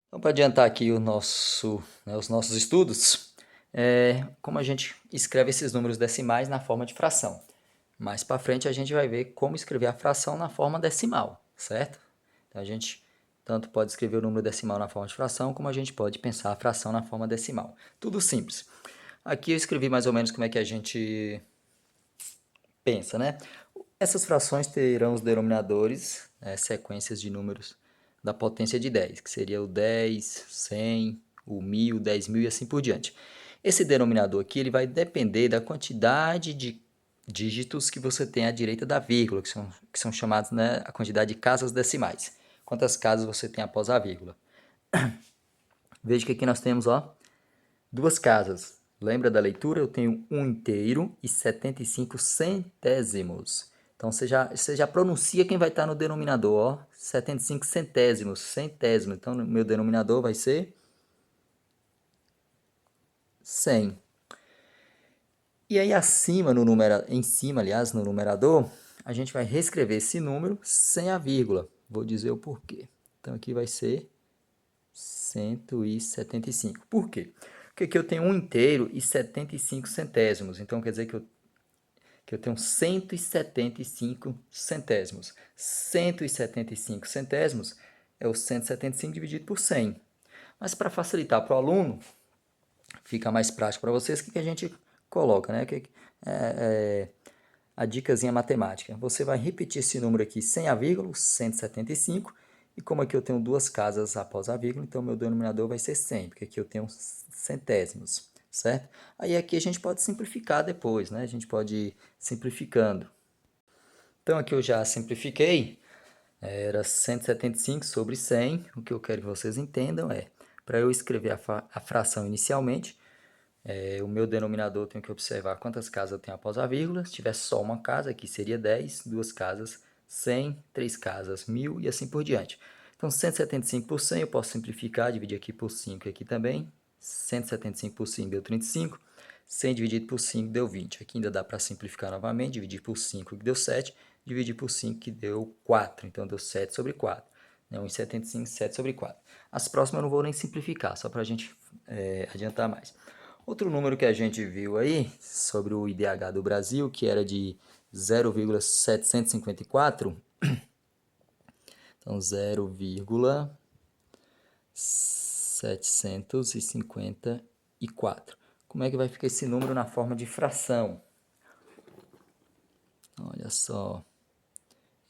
Então, para adiantar aqui os nossos estudos, como a gente escreve esses números decimais na forma de fração. Mais para frente a gente vai ver como escrever a fração na forma decimal, certo? Então a gente tanto pode escrever o número decimal na forma de fração, como a gente pode pensar a fração na forma decimal. Tudo simples. Aqui eu escrevi mais ou menos como é que a gente pensa, né? Essas frações terão os denominadores, sequências de números da potência de 10, que seria o 10, 100, o 1000, 10.000 e assim por diante. Esse denominador aqui ele vai depender da quantidade de dígitos que você tem à direita da vírgula, que são chamados, né, a quantidade de casas decimais. Quantas casas você tem após a vírgula. Veja que aqui nós temos, ó, duas casas. Lembra da leitura? Eu tenho 1 inteiro e 75 centésimos. Então você já pronuncia quem vai estar no denominador, ó. 75 centésimos, centésimo. Então meu denominador vai ser 100. E aí acima no em cima, aliás, no numerador, a gente vai reescrever esse número sem a vírgula. Vou dizer o porquê. Então aqui vai ser 175. Por quê? Porque aqui eu tenho 1 inteiro e 75 centésimos. Então quer dizer que eu tenho 175 centésimos. 175 centésimos é o 175 dividido por 100. Mas para facilitar para o aluno, fica mais prático para vocês, o que a gente coloca, né? A dicasinha matemática. Você vai repetir esse número aqui sem a vírgula, 175, e como aqui eu tenho duas casas após a vírgula, então meu denominador vai ser 100, porque aqui eu tenho centésimos, certo? Aí aqui a gente pode simplificar depois, né? A gente pode ir simplificando. Então aqui eu já simplifiquei, era 175 sobre 100. O que eu quero que vocês entendam é, para eu escrever a fração inicialmente, o meu denominador eu tenho que observar quantas casas eu tenho após a vírgula. Se tiver só uma casa, aqui seria 10, duas casas, 100, três casas, 1000 e assim por diante. Então 175 por 100 eu posso simplificar, dividir aqui por 5 e aqui também. 175 por 5 deu 35. 100 dividido por 5 deu 20. Aqui ainda dá para simplificar novamente, dividir por 5 que deu 7, dividir por 5 que deu 4. Então deu 7 sobre 4. 1,75, 7 sobre 4. As próximas eu não vou nem simplificar, só para a gente adiantar mais. Outro número que a gente viu aí sobre o IDH do Brasil, que era de 0,754, então 0,754. Como é que vai ficar esse número na forma de fração? Olha só,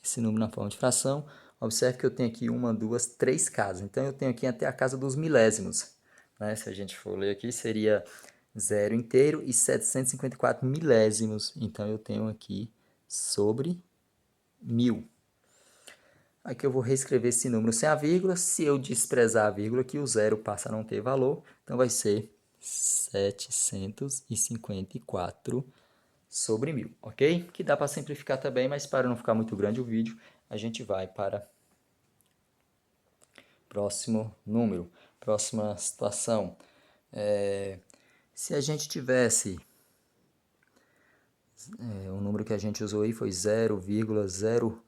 esse número na forma de fração. Observe que eu tenho aqui uma, duas, três casas. Então eu tenho aqui até a casa dos milésimos, né? Se a gente for ler aqui, seria 0 inteiro e 754 milésimos. Então eu tenho aqui sobre 1000. Aqui eu vou reescrever esse número sem a vírgula. Se eu desprezar a vírgula aqui, o zero passa a não ter valor. Então vai ser 754 sobre 1000, ok? Que dá para simplificar também, mas para não ficar muito grande o vídeo, a gente vai para próximo número, próxima situação. Se a gente tivesse, o número que a gente usou aí foi 0,08,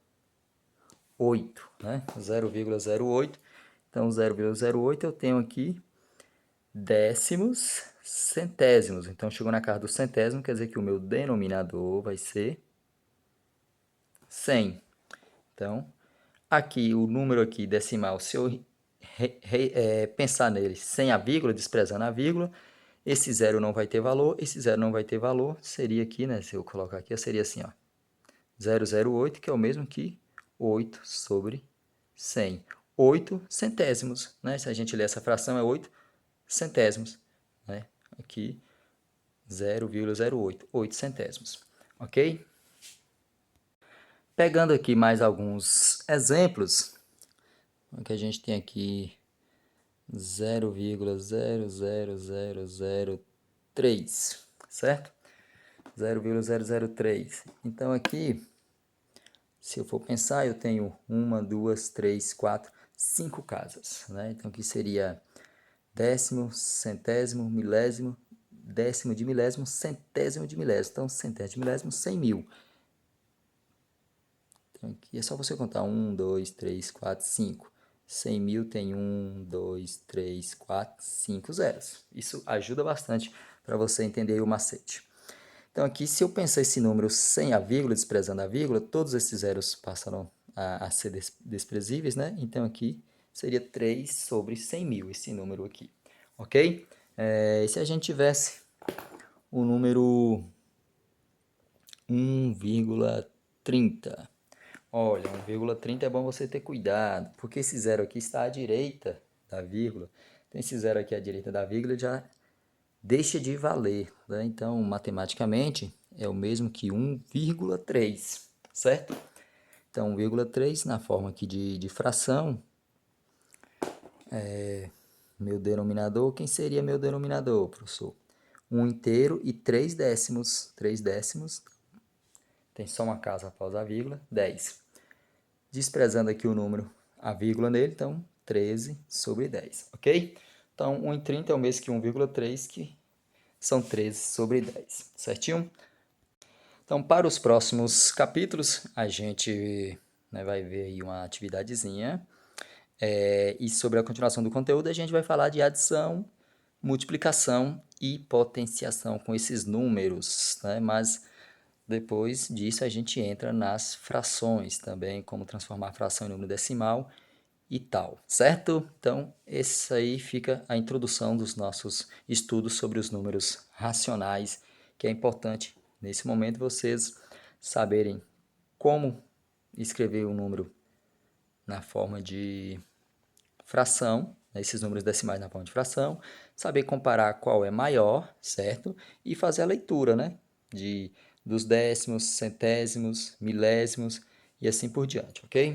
né? 0,08. Então 0,08 eu tenho aqui décimos, centésimos. Então chegou na casa do centésimo, quer dizer que o meu denominador vai ser 100. Então, aqui o número aqui decimal, se eu pensar nele sem a vírgula, desprezando a vírgula, esse zero não vai ter valor, esse zero não vai ter valor, seria aqui, né, se eu colocar aqui, seria assim, ó, 0,08, que é o mesmo que 8 sobre 100. 8 centésimos, né? Se a gente ler essa fração, é 8 centésimos, né? Aqui, 0,08, 8 centésimos, ok? Pegando aqui mais alguns exemplos, que a gente tem aqui 0,00003, certo? 0,003. Então aqui, se eu for pensar, eu tenho uma, duas, três, quatro, cinco casas, né? Então aqui seria décimo, centésimo, milésimo, décimo de milésimo, centésimo de milésimo. Então centésimo de milésimo, 100.000. Então aqui é só você contar 1, 2, 3, 4, 5. 100 mil tem 1, 2, 3, 4, 5 zeros. Isso ajuda bastante para você entender aí o macete. Então aqui, se eu pensar esse número sem a vírgula, desprezando a vírgula, todos esses zeros passarão a ser desprezíveis, né? Então aqui seria 3 sobre 100 mil, esse número aqui, ok? E se a gente tivesse o número 1,30? Olha, 1,30 é bom você ter cuidado, porque esse zero aqui está à direita da vírgula. Então esse zero aqui à direita da vírgula já deixa de valer, né? Então, matematicamente, é o mesmo que 1,3, certo? Então, 1,3 na forma aqui de fração, meu denominador, quem seria meu denominador, professor? 1 inteiro e 3 décimos. 3 décimos, tem só uma casa após a vírgula, 10. Desprezando aqui o número, a vírgula nele, então 13 sobre 10, ok? Então, 1 em 30 é o mesmo que 1,3, que são 13 sobre 10, certinho? Então, para os próximos capítulos, a gente vai ver aí uma atividadezinha. E sobre a continuação do conteúdo, a gente vai falar de adição, multiplicação e potenciação com esses números, né? Mas depois disso a gente entra nas frações também, como transformar a fração em número decimal e tal, certo? Então, essa aí fica a introdução dos nossos estudos sobre os números racionais, que é importante nesse momento vocês saberem como escrever o número na forma de fração, esses números decimais na forma de fração, saber comparar qual é maior, certo? E fazer a leitura, né? Dos décimos, centésimos, milésimos e assim por diante, ok?